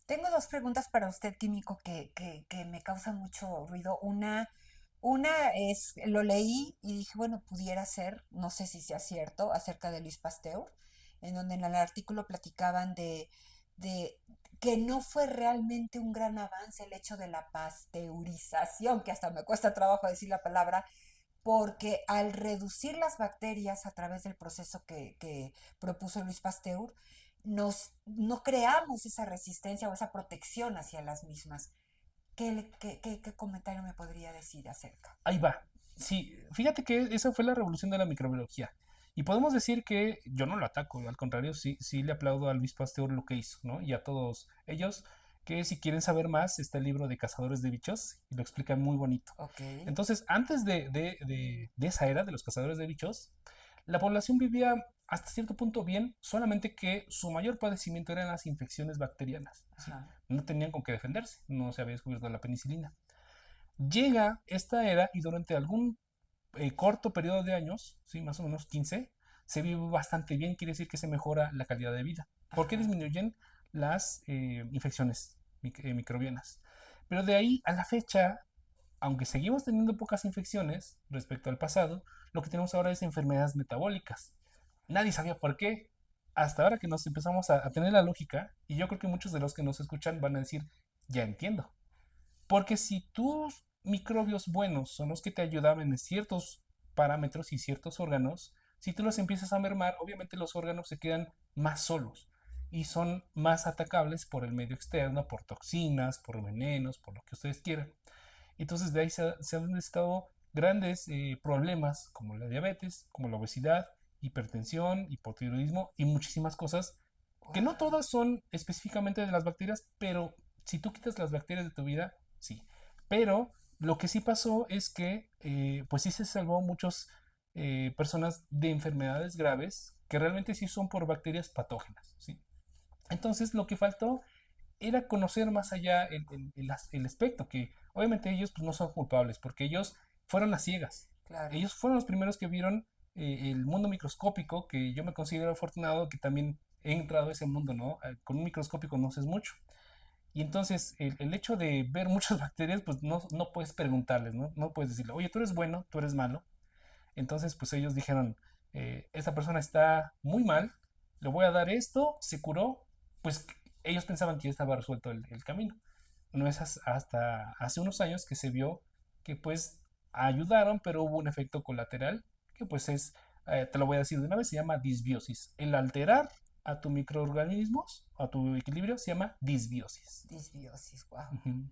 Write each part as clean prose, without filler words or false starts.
Tengo dos preguntas para usted, químico, que me causan mucho ruido. Una es, lo leí y dije, bueno, pudiera ser, no sé si sea cierto, acerca de Luis Pasteur, en donde en el artículo platicaban de que no fue realmente un gran avance el hecho de la pasteurización, que hasta me cuesta trabajo decir la palabra, porque al reducir las bacterias a través del proceso que propuso Luis Pasteur, no creamos esa resistencia o esa protección hacia las mismas. ¿Qué comentario me podría decir acerca? Ahí va. Sí, fíjate que esa fue la revolución de la microbiología. Y podemos decir que yo no lo ataco, al contrario, sí le aplaudo a Luis Pasteur lo que hizo, ¿no? Y a todos ellos, que si quieren saber más, está el libro de Cazadores de Bichos y lo explica muy bonito. Ok. Entonces, antes de esa era de los cazadores de bichos, la población vivía hasta cierto punto bien, solamente que su mayor padecimiento eran las infecciones bacterianas, ¿sí? Ajá. No tenían con qué defenderse, no se había descubierto la penicilina. Llega esta era y durante algún corto periodo de años, ¿sí? Más o menos 15, se vive bastante bien, quiere decir que se mejora la calidad de vida, porque Ajá. disminuyen las infecciones microbianas. Pero de ahí a la fecha, aunque seguimos teniendo pocas infecciones respecto al pasado, lo que tenemos ahora es enfermedades metabólicas. Nadie sabía por qué. Hasta ahora que nos empezamos a tener la lógica, y yo creo que muchos de los que nos escuchan van a decir, ya entiendo. Porque si tus microbios buenos son los que te ayudaban en ciertos parámetros y ciertos órganos, si tú los empiezas a mermar, obviamente los órganos se quedan más solos y son más atacables por el medio externo, por toxinas, por venenos, por lo que ustedes quieran. Entonces de ahí se han estado grandes problemas como la diabetes, como la obesidad, hipertensión, hipotiroidismo y muchísimas cosas que no Wow. todas son específicamente de las bacterias, pero si tú quitas las bacterias de tu vida, sí. Pero lo que sí pasó es que, pues sí se salvó muchas personas de enfermedades graves que realmente sí son por bacterias patógenas, ¿sí? Entonces lo que faltó era conocer más allá el aspecto, que obviamente ellos pues, no son culpables, porque ellos fueron a ciegas. Claro. Ellos fueron los primeros que vieron el mundo microscópico, que yo me considero afortunado que también he entrado a ese mundo, ¿no? Con un microscopio conoces mucho. Y entonces el hecho de ver muchas bacterias, pues no puedes preguntarles, ¿no? No puedes decirle, oye, tú eres bueno, tú eres malo. Entonces, pues ellos dijeron, esta persona está muy mal, le voy a dar esto, se curó, pues ellos pensaban que ya estaba resuelto el camino. No es hasta hace unos años que se vio que pues ayudaron, pero hubo un efecto colateral, que pues es, te lo voy a decir de una vez, se llama disbiosis. El alterar a tu microorganismos, a tu equilibrio, se llama disbiosis. Disbiosis, wow. Uh -huh.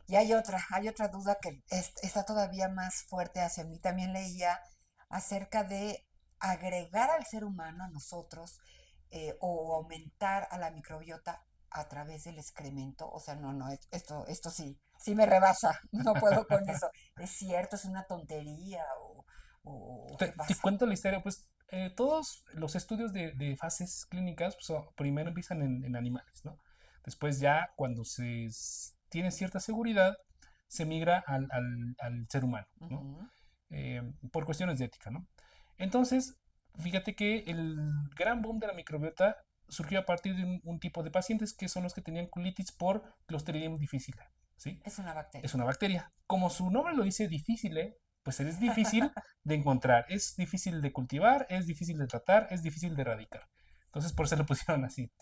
Y hay otra duda que está todavía más fuerte hacia mí. También leía acerca de agregar al ser humano, a nosotros, o aumentar a la microbiota a través del excremento. O sea, no, esto sí me rebasa. No puedo con eso. ¿Es cierto? ¿Es una tontería? ¿O qué Te pasa? cuento la historia, pues todos los estudios de fases clínicas pues, primero empiezan en animales, ¿no? Después ya cuando tiene cierta seguridad, se migra al ser humano, ¿no? Ujú. Por cuestiones de ética, ¿no? Entonces, fíjate que el gran boom de la microbiota surgió a partir de un tipo de pacientes que son los que tenían colitis por Clostridium difficile, ¿sí? Es una Es bacteria. una bacteria. Como su nombre lo dice difícil, pues es difícil de encontrar, es difícil de cultivar, es difícil de tratar, es difícil de erradicar. Entonces por eso lo pusieron así.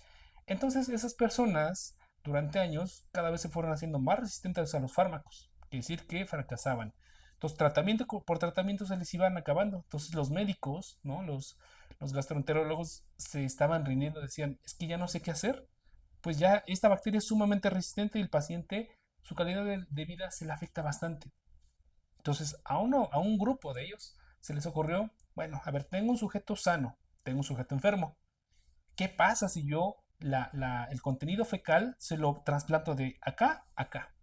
Entonces esas personas durante años cada vez se fueron haciendo más resistentes a los fármacos, es decir, que fracasaban. Entonces tratamiento por tratamiento se les iban acabando. Entonces los médicos, ¿no? Los gastroenterólogos se estaban rindiendo, decían, es que ya no sé qué hacer, pues ya esta bacteria es sumamente resistente y el paciente, su calidad de vida se le afecta bastante. Entonces, a un grupo de ellos se les ocurrió, bueno, a ver, tengo un sujeto sano, tengo un sujeto enfermo. ¿Qué pasa si yo el contenido fecal se lo trasplanto de acá a acá?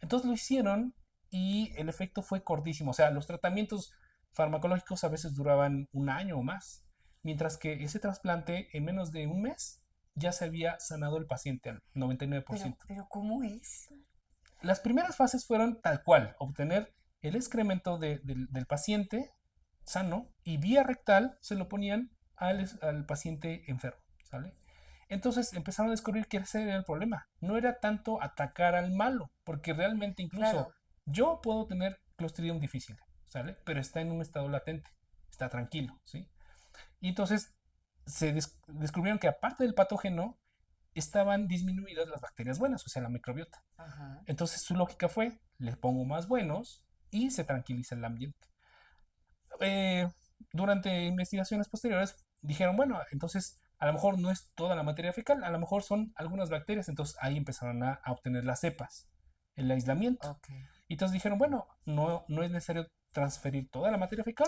Entonces lo hicieron y el efecto fue cortísimo. O sea, los tratamientos farmacológicos a veces duraban un año o más, mientras que ese trasplante en menos de un mes ya se había sanado el paciente al 99%. Pero ¿cómo es? Las primeras fases fueron tal cual, obtener el excremento del paciente sano y vía rectal se lo ponían al paciente enfermo, ¿sale? Entonces empezaron a descubrir que ese era el problema. No era tanto atacar al malo, porque realmente incluso Claro. yo puedo tener Clostridium difficile, ¿sale? Pero está en un estado latente, está tranquilo, ¿sí? Y entonces descubrieron que aparte del patógeno, estaban disminuidas las bacterias buenas, o sea, la microbiota. Ajá. Entonces su lógica fue, les pongo más buenos y se tranquiliza el ambiente. Eh, Durante investigaciones posteriores dijeron, bueno, entonces a lo mejor no es toda la materia fecal, a lo mejor son algunas bacterias, entonces ahí empezaron a obtener las cepas, el aislamiento. Ok. Y entonces dijeron, bueno, no es necesario transferir toda la materia fecal,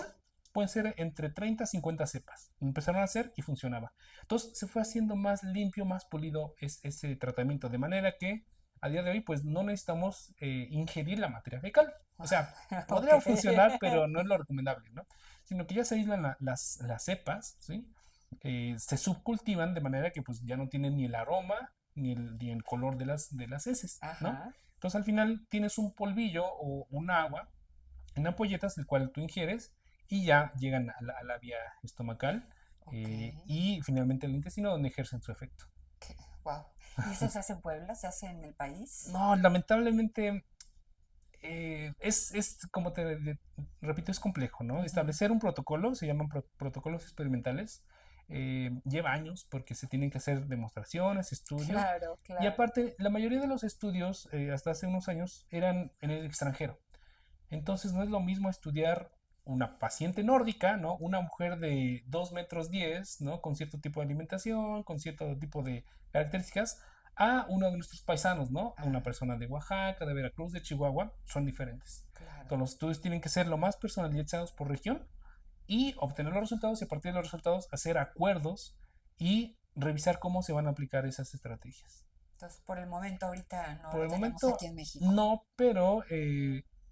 pueden ser entre 30 a 50 cepas. Empezaron a hacer y funcionaba. Entonces se fue haciendo más limpio, más pulido ese tratamiento, de manera que a día de hoy pues no necesitamos ingerir la materia fecal. O sea, Ok. podría funcionar, pero no es lo recomendable, ¿no? Sino que ya se aíslan las cepas, ¿sí? Se subcultivan de manera que pues ya no tienen ni el aroma ni el color de las heces, ¿no? Ajá. Entonces al final tienes un polvillo o un agua en ampolletas, el cual tú ingieres y ya llegan a la vía estomacal Ok. y finalmente al intestino donde ejercen su efecto. Wow. ¿Y eso se hace en Puebla? ¿Se hace en el país? No, lamentablemente como repito, es complejo, ¿no? Ujú. Establecer un protocolo, se llaman protocolos experimentales, lleva años porque se tienen que hacer demostraciones, estudios, Claro, y claro. aparte, la mayoría de los estudios, hasta hace unos años, eran en el extranjero. Entonces no es lo mismo estudiar una paciente nórdica, ¿no? Una mujer de 2 metros 10, ¿no? Con cierto tipo de alimentación, con cierto tipo de características, a uno de nuestros paisanos, ¿no? A una Ah, persona de Oaxaca, de Veracruz, de Chihuahua, son diferentes. claro. Entonces los estudios tienen que ser lo más personalizados por región y obtener los resultados y a partir de los resultados hacer acuerdos y revisar cómo se van a aplicar esas estrategias. Entonces, por el momento, ahorita no Por lo el tenemos momento aquí en México. no, pero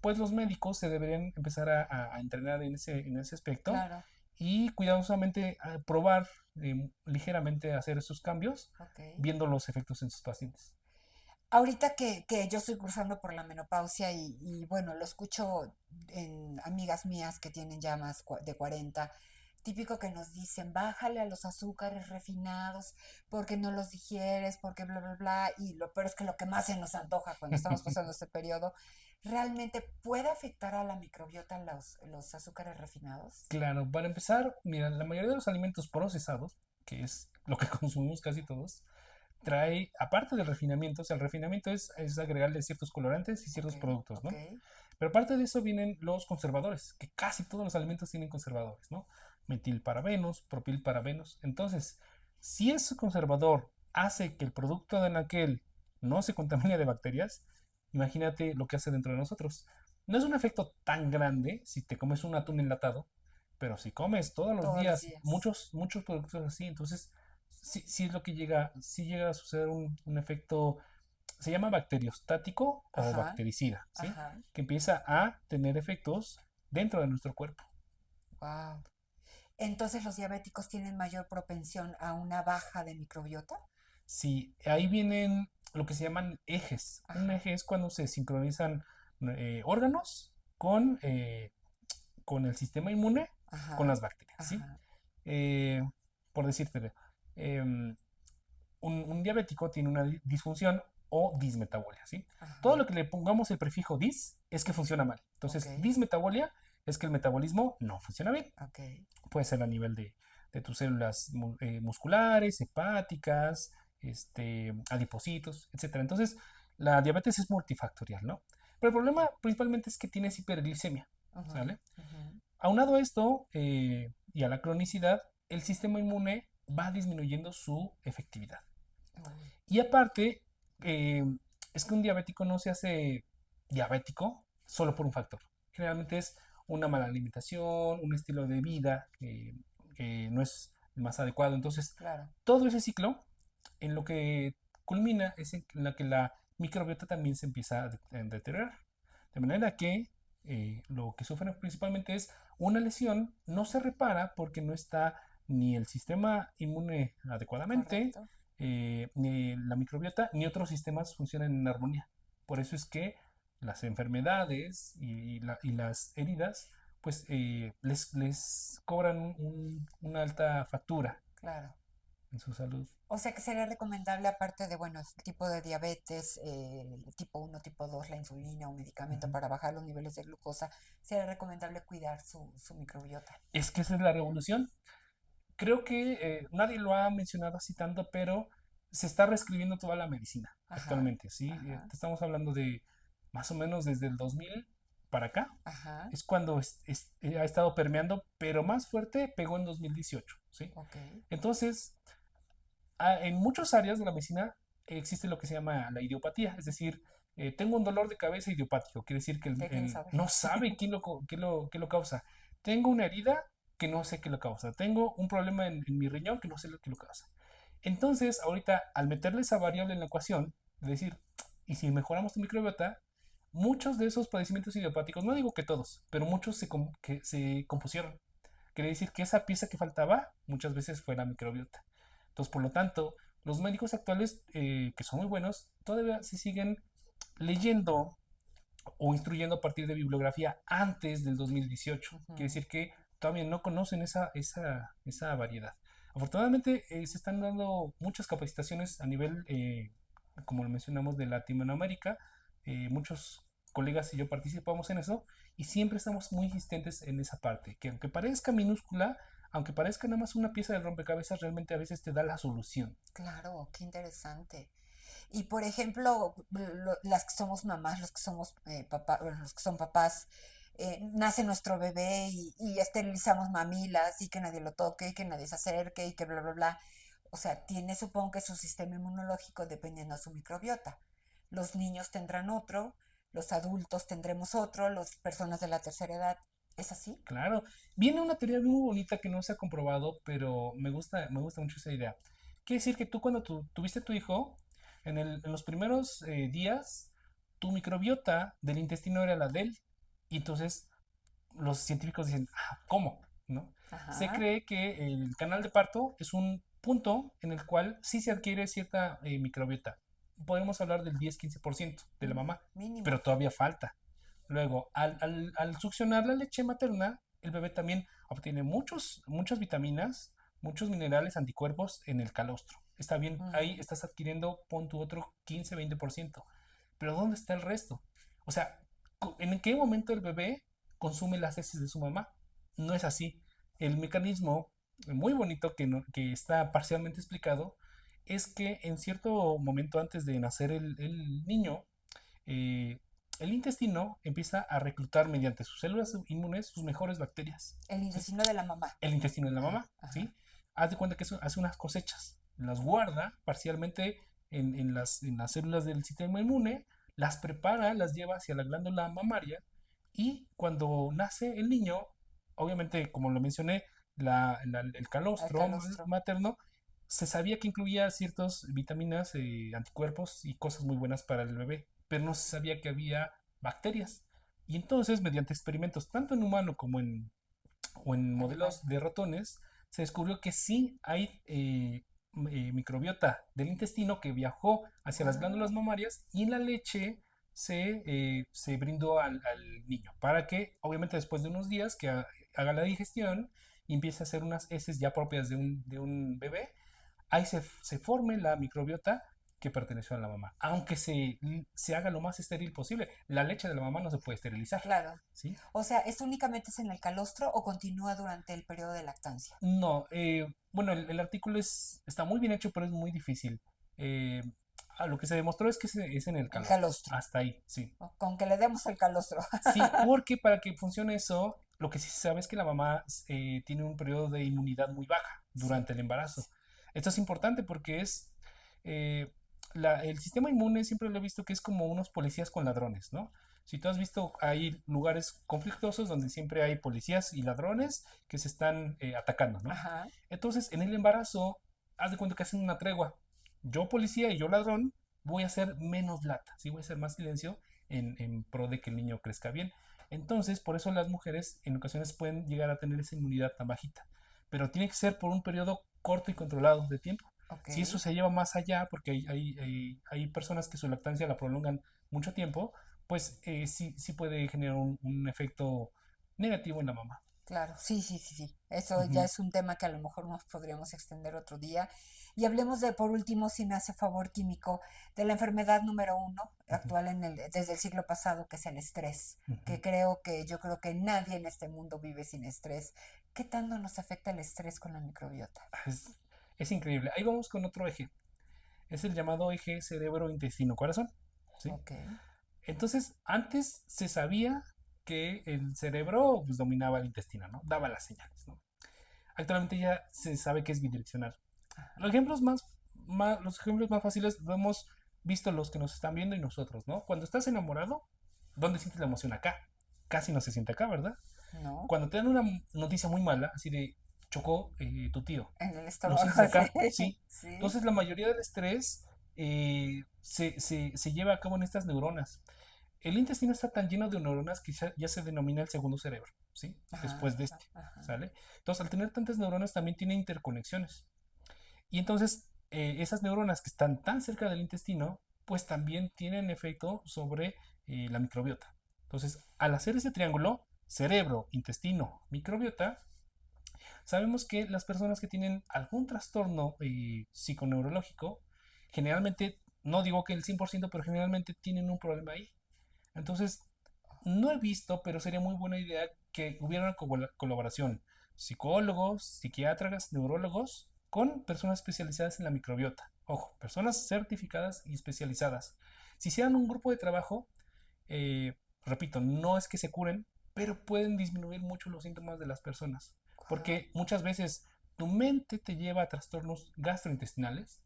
pues los médicos se deberían empezar a entrenar en ese aspecto Claro. y cuidadosamente probar ligeramente hacer esos cambios, Ok. viendo los efectos en sus pacientes. Ahorita que yo estoy cursando por la menopausia y bueno, lo escucho en amigas mías que tienen ya más de 40, típico que nos dicen, bájale a los azúcares refinados porque no los digieres, porque bla, bla, bla, y lo peor es que lo que más se nos antoja cuando estamos pasando este periodo, ¿realmente puede afectar a la microbiota los azúcares refinados? Claro, para empezar, mira, la mayoría de los alimentos procesados, que es lo que consumimos casi todos, trae, aparte del refinamiento, o sea, el refinamiento es agregarle ciertos colorantes y Ok, ciertos productos, ok, ¿no? Pero aparte de eso vienen los conservadores, que casi todos los alimentos tienen conservadores, ¿no? Metilparabenos, propilparabenos. Entonces, si ese conservador hace que el producto de aquel no se contamine de bacterias, imagínate lo que hace dentro de nosotros. No es un efecto tan grande si te comes un atún enlatado, pero si comes todos los todos los días días. muchos, muchos productos así, entonces sí es lo que sí llega a suceder un efecto, se llama bacteriostático o Ajá, bactericida, ¿sí? ajá, Que empieza a tener efectos dentro de nuestro cuerpo. wow. Entonces los diabéticos tienen mayor propensión a una baja de microbiota. Si ahí vienen lo que se llaman ejes. Un Ajá, eje es cuando se sincronizan órganos con el sistema inmune, con ajá, las bacterias, ¿sí? ajá, Eh, por decirte, un, un diabético tiene una disfunción o dismetabolia, ¿sí? Todo ajá. lo que le pongamos el prefijo dis es que funciona mal. Ok, Entonces, dismetabolia es que el metabolismo no funciona bien. ok, Puede ser a nivel de tus células musculares, hepáticas, adipocitos, etcétera. Entonces, la diabetes es multifactorial, ¿no? Pero el problema principalmente es que tienes hiperglicemia, ajá, ¿sale? ajá. Aunado a esto y a la cronicidad, el sistema inmune va disminuyendo su efectividad. Uy, Y aparte, eh, es que un diabético no se hace diabético solo por un factor. Generalmente es una mala alimentación, un estilo de vida que no es el más adecuado. Entonces, claro, todo ese ciclo en lo que culmina es en la que la microbiota también se empieza a deteriorar. De manera que lo que sufren principalmente es una lesión, no se repara porque no está ni el sistema inmune adecuadamente, correcto. ni la microbiota, ni otros sistemas funcionan en armonía. Por eso es que las enfermedades y las heridas, pues les cobran una alta factura. Claro. en su salud. O sea que sería recomendable, aparte de, bueno, el tipo de diabetes, tipo uno tipo 2 la insulina, un medicamento Ujú. para bajar los niveles de glucosa, sería recomendable cuidar su microbiota. Es que esa es la revolución. Creo que nadie lo ha mencionado así tanto, pero se está reescribiendo toda la medicina Ajá, actualmente, ¿sí? ajá, Te estamos hablando de más o menos desde el 2000 para acá, ajá, es cuando ha estado permeando, pero más fuerte pegó en 2018, ¿sí? ok. Entonces, en muchas áreas de la medicina existe lo que se llama la idiopatía, es decir, tengo un dolor de cabeza idiopático, quiere decir que ¿De quién sabe? no sabe qué lo causa. Tengo una herida que no sé qué lo causa. Tengo un problema en mi riñón que no sé lo que lo causa. Entonces, ahorita, al meterle esa variable en la ecuación, es decir, y si mejoramos tu microbiota, muchos de esos padecimientos idiopáticos, no digo que todos, pero muchos que se compusieron. Quiere decir que esa pieza que faltaba muchas veces fue la microbiota. Entonces, por lo tanto, los médicos actuales, que son muy buenos, todavía se siguen leyendo o instruyendo a partir de bibliografía antes del 2018. Quiere Ujú. decir que todavía no conocen esa variedad. Afortunadamente, se están dando muchas capacitaciones a nivel, como lo mencionamos, de Latinoamérica. Muchos colegas y yo participamos en eso y siempre estamos muy insistentes en esa parte, que aunque parezca minúscula, aunque parezca nada más una pieza del rompecabezas, realmente a veces te da la solución. Claro, qué interesante. Y por ejemplo, las que somos mamás, los que somos papás, bueno, los que son papás, nace nuestro bebé y esterilizamos mamilas y que nadie lo toque y que nadie se acerque y que bla, bla, bla. O sea, tiene supongo que su sistema inmunológico dependiendo de su microbiota. Los niños tendrán otro, los adultos tendremos otro, las personas de la tercera edad. ¿Es así? Claro, viene una teoría muy bonita que no se ha comprobado, pero me gusta mucho esa idea. Quiere decir que tú cuando tuviste tu hijo, en los primeros días, tu microbiota del intestino era la de él. Y entonces los científicos dicen, ¿cómo? ¿No? Se Ajá, cree que el canal de parto es un punto en el cual sí se adquiere cierta microbiota. Podemos hablar del 10-15% de la mamá, mínimo. pero todavía falta. Luego, al succionar la leche materna, el bebé también obtiene muchas vitaminas, muchos minerales, anticuerpos en el calostro. Está bien, ahí Mm, estás adquiriendo, pon tu otro 15-20%. Pero ¿dónde está el resto? O sea, ¿en qué momento el bebé consume las heces de su mamá? No es así. El mecanismo muy bonito que está parcialmente explicado es que en cierto momento antes de nacer el niño, eh, el intestino empieza a reclutar mediante sus células inmunes sus mejores bacterias. el ¿Sí? intestino de la mamá. El intestino de la Ajá, mamá, ajá. ¿sí? Haz de cuenta que eso hace unas cosechas, las guarda parcialmente en las células del sistema inmune, las prepara, las lleva hacia la glándula mamaria y cuando nace el niño, obviamente, como lo mencioné, el Al calostro calostro. materno se sabía que incluía ciertas vitaminas, anticuerpos y cosas muy buenas para el bebé, pero no se sabía que había bacterias. Y entonces, mediante experimentos tanto en humano como en Animal. modelos de ratones, se descubrió que sí hay microbiota del intestino que viajó hacia las glándulas Ah, mamarias y en la leche se brindó al niño para que, obviamente, después de unos días que haga la digestión y empiece a hacer unas heces ya propias de un bebé, ahí se forme la microbiota que perteneció a la mamá. Aunque se haga lo más estéril posible, la leche de la mamá no se puede esterilizar, claro. ¿sí? O sea, ¿es únicamente es en el calostro o continúa durante el periodo de lactancia? No, bueno, el artículo está muy bien hecho, pero es muy difícil. Eh, lo que se demostró es que es en el El calostro. calostro. Hasta ahí, sí. Con que le demos el calostro. Sí, porque para que funcione eso, lo que sí se sabe es que la mamá tiene un periodo de inmunidad muy baja Sí, durante el embarazo. sí. Esto es importante porque eh, el sistema inmune siempre lo he visto que es como unos policías con ladrones, ¿no? Si tú has visto, hay lugares conflictuosos donde siempre hay policías y ladrones que se están atacando, ¿no? Ajá. Entonces, en el embarazo, haz de cuenta que hacen una tregua. Yo policía y yo ladrón voy a hacer menos lata, ¿sí? Voy a hacer más silencio en pro de que el niño crezca bien. Entonces, por eso las mujeres en ocasiones pueden llegar a tener esa inmunidad tan bajita. Pero tiene que ser por un periodo corto y controlado de tiempo. Ok. Si eso se lleva más allá, porque hay personas que su lactancia la prolongan mucho tiempo, pues sí puede generar un efecto negativo en la mamá. Claro, sí, sí, sí, sí. Eso ya Ujú, es un tema que a lo mejor nos podríamos extender otro día. Y hablemos de, por último, si me hace favor químico, de la enfermedad número uno ujú, actual desde el siglo pasado, que es el estrés, ujú. que yo creo que nadie en este mundo vive sin estrés. ¿Qué tanto nos afecta el estrés con la microbiota? Es, es increíble. Ahí vamos con otro eje. Es el llamado eje cerebro-intestino-corazón. ¿Sí? Ok. Entonces, antes se sabía que el cerebro pues, dominaba el intestino, ¿no? Daba las señales, ¿no? Actualmente ya se sabe que es bidireccional. Los ejemplos los ejemplos más fáciles lo hemos visto los que nos están viendo y nosotros, ¿no? Cuando estás enamorado, ¿dónde sientes la emoción? Acá. Casi no se siente acá, ¿verdad? ¿No? Cuando te dan una noticia muy mala, así de chocó tu tío, En el lo estómago, sientes sí. acá, sí. Sí. Entonces la mayoría del estrés se lleva a cabo en estas neuronas. El intestino está tan lleno de neuronas que ya se denomina el segundo cerebro, ¿sí? Ajá, Después de este, ajá. ¿sale? Entonces, al tener tantas neuronas también tiene interconexiones. Y entonces, esas neuronas que están tan cerca del intestino, pues también tienen efecto sobre la microbiota. Entonces, al hacer ese triángulo, cerebro, intestino, microbiota, sabemos que las personas que tienen algún trastorno psiconeurológico, generalmente, no digo que el 100%, pero generalmente tienen un problema ahí. Entonces, no he visto, pero sería muy buena idea que hubiera una colaboración psicólogos, psiquiatras, neurólogos con personas especializadas en la microbiota. Ojo, personas certificadas y especializadas. Si hicieran un grupo de trabajo, eh, repito, no es que se curen, pero pueden disminuir mucho los síntomas de las personas. Guau. Porque muchas veces tu mente te lleva a trastornos gastrointestinales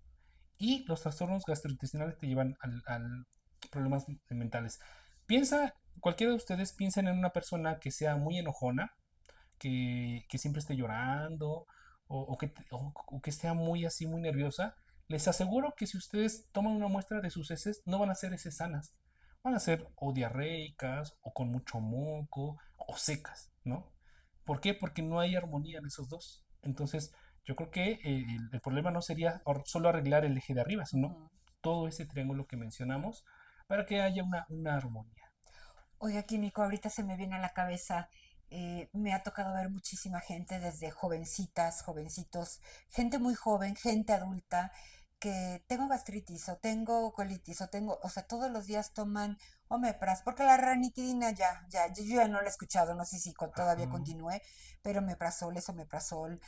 y los trastornos gastrointestinales te llevan al problemas mentales. Piensa, cualquiera de ustedes piensen en una persona que sea muy enojona, que siempre esté llorando o que esté muy así, muy nerviosa. Les aseguro que si ustedes toman una muestra de sus heces, no van a ser heces sanas. Van a ser o diarreicas, o con mucho moco, o secas, ¿no? ¿Por qué? Porque no hay armonía en esos dos. Entonces, yo creo que el problema no sería solo arreglar el eje de arriba, sino Ujú. todo ese triángulo que mencionamos para que haya una armonía. Oiga, Químico, ahorita se me viene a la cabeza, me ha tocado ver muchísima gente, desde jovencitas, jovencitos, gente muy joven, gente adulta, que tengo gastritis o tengo colitis o tengo, o sea, todos los días toman omepraz, porque la ranitidina yo ya no la he escuchado, no sé si todavía Ajá. continúe, pero omeprazol es omeprazol,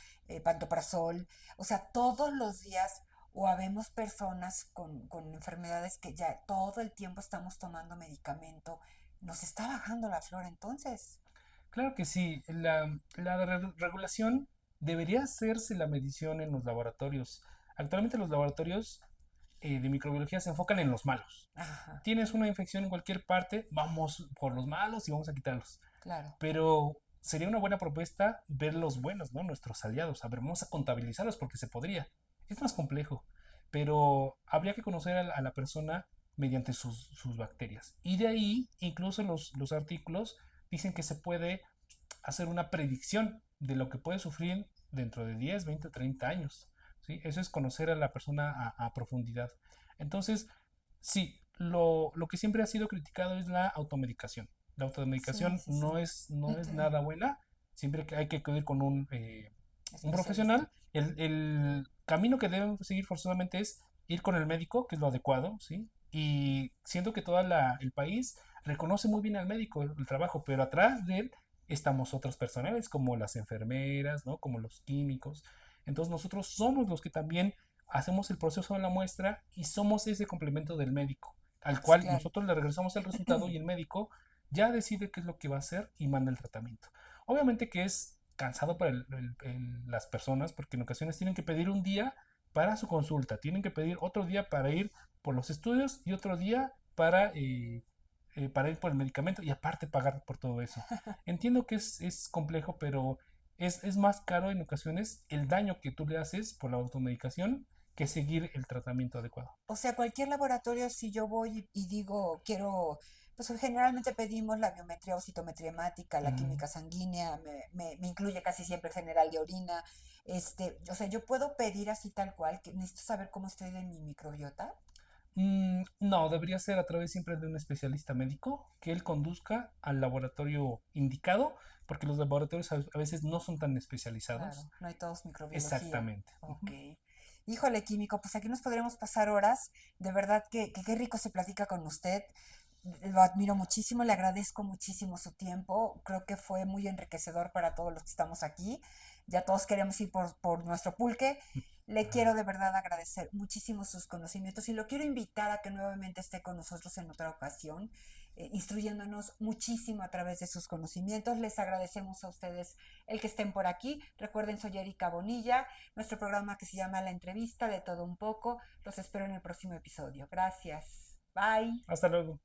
pantoprazol, o sea, todos los días o habemos personas con enfermedades que ya todo el tiempo estamos tomando medicamento. Nos está bajando la flora entonces. Claro que sí, la regulación debería hacerse la medición en los laboratorios. Actualmente los laboratorios de microbiología se enfocan en los malos. Ajá, Tienes una infección en cualquier parte, vamos por los malos y vamos a quitarlos. claro. Pero sería una buena propuesta ver los buenos, ¿no? Nuestros aliados. A ver, vamos a contabilizarlos porque se podría. Es más complejo, pero habría que conocer a la persona mediante sus bacterias. Y de ahí, incluso los artículos dicen que se puede hacer una predicción de lo que puede sufrir dentro de 10, 20 o 30 años. ¿Sí? Eso es conocer a la persona a profundidad. Entonces, sí, lo que siempre ha sido criticado es la automedicación. La Sí, automedicación sí, sí. no es nada buena, siempre que hay que acudir con un Especialista. profesional. El camino que deben seguir forzosamente es ir con el médico, que es lo adecuado, ¿sí? Y siento que todo el país reconoce muy bien al médico el trabajo, pero atrás de él estamos otros personales como las enfermeras, ¿no? Como los químicos. Entonces nosotros somos los que también hacemos el proceso de la muestra y somos ese complemento del médico, al Sí, cual claro. nosotros le regresamos el resultado y el médico ya decide qué es lo que va a hacer y manda el tratamiento. Obviamente que es cansado para las personas porque en ocasiones tienen que pedir un día para su consulta, tienen que pedir otro día para ir por los estudios y otro día para ir por el medicamento y aparte pagar por todo eso. Entiendo que es complejo, pero es más caro en ocasiones el daño que tú le haces por la automedicación que seguir el tratamiento adecuado. O sea, cualquier laboratorio, si yo voy y digo, quiero, pues generalmente pedimos la biometría o citometría hemática, la Mm, química sanguínea, me incluye casi siempre el general de orina. O sea, yo puedo pedir así tal cual, que necesito saber cómo estoy de mi microbiota. No, debería ser a través siempre de un especialista médico que él conduzca al laboratorio indicado, porque los laboratorios a veces no son tan especializados. Claro, no hay todos microbiología. Exactamente. Ok. Híjole, químico, pues aquí nos podríamos pasar horas. De verdad que qué rico se platica con usted. Lo admiro muchísimo, le agradezco muchísimo su tiempo. Creo que fue muy enriquecedor para todos los que estamos aquí. Ya todos queremos ir por nuestro pulque. Le quiero de verdad agradecer muchísimo sus conocimientos y lo quiero invitar a que nuevamente esté con nosotros en otra ocasión, instruyéndonos muchísimo a través de sus conocimientos. Les agradecemos a ustedes el que estén por aquí. Recuerden, soy Erika Bonilla, nuestro programa que se llama La Entrevista de Todo Un Poco. Los espero en el próximo episodio. Gracias. Bye. Hasta luego.